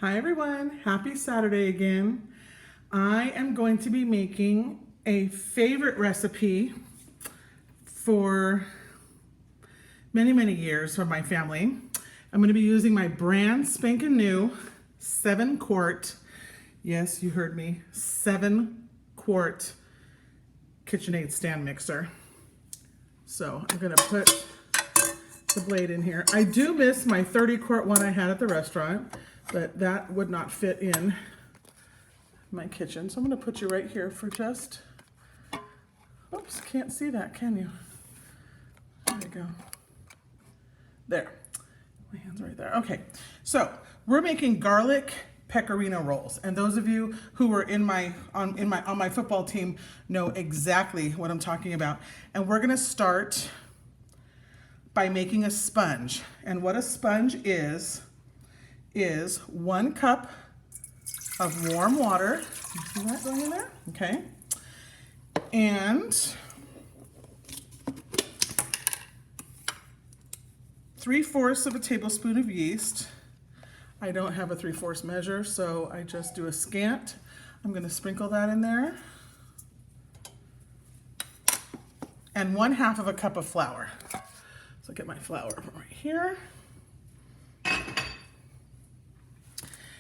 Hi everyone, happy Saturday again. I am going to be making a favorite recipe for many years from my family. I'm going to be using my brand spanking new 7-quart, yes you heard me, 7-quart KitchenAid stand mixer. So I'm going to put the blade in here. I do miss my 30-quart one I had at the restaurant, but that would not fit in my kitchen. So I'm going to put you right here for just, oops, can't see that, can you? There we go. There, my hand's right there. Okay, so we're making garlic pecorino rolls, and those of you who were on my football team know exactly what I'm talking about. And we're going to start by making a sponge. And what a sponge is 1 cup of warm water. You see that going in there? Okay. And 3/4 of a tablespoon of yeast. I don't have a 3/4 measure, so I just do a scant. I'm going to sprinkle that in there. And 1/2 of a cup of flour. So get my flour right here.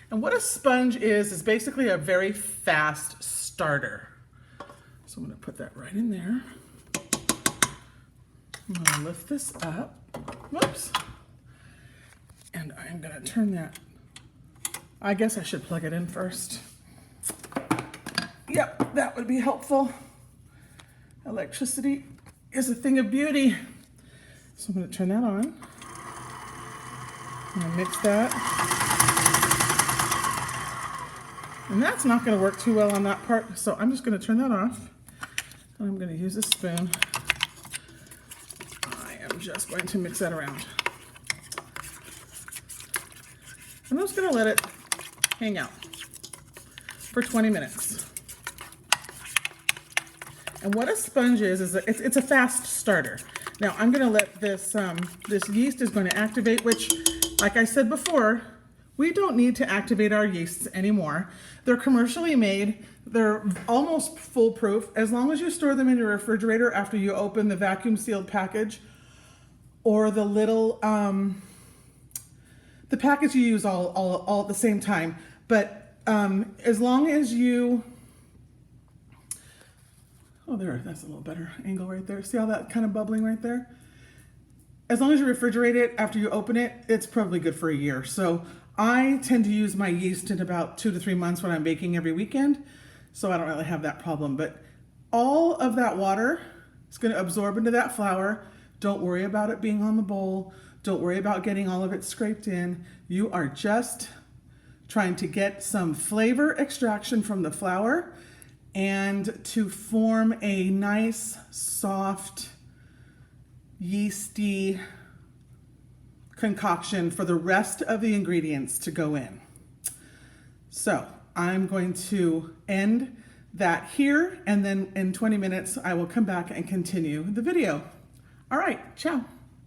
And what a sponge is basically a very fast starter. So I'm going to put that right in there. I'm going to lift this up. Whoops. And I'm going to turn that. I guess I should plug it in first. Yep, that would be helpful. Electricity is a thing of beauty. So I'm going to turn that on. I'm going to mix that. And that's not going to work too well on that part, so I'm just going to turn that off. And I'm going to use a spoon. I am just going to mix that around. I'm just going to let it hang out for 20 minutes. And what a sponge is that it's a fast starter. Now I'm going to let this, this yeast is going to activate, which, like I said before, we don't need to activate our yeasts anymore. They're commercially made. They're almost foolproof as long as you store them in your refrigerator after you open the vacuum sealed package or the little, the package you use all at the same time. But as long as you, oh there, that's a little better angle right there. See all that kind of bubbling right there? As long as you refrigerate it after you open it, it's probably good for a year. So I tend to use my yeast in about 2 to 3 months when I'm baking every weekend. So I don't really have that problem, but all of that water is going to absorb into that flour. Don't worry about it being on the bowl. Don't worry about getting all of it scraped in. You are just trying to get some flavor extraction from the flour and to form a nice, soft, yeasty concoction for the rest of the ingredients to go in. So I'm going to end that here, and then in 20 minutes I will come back and continue the video. All right, ciao.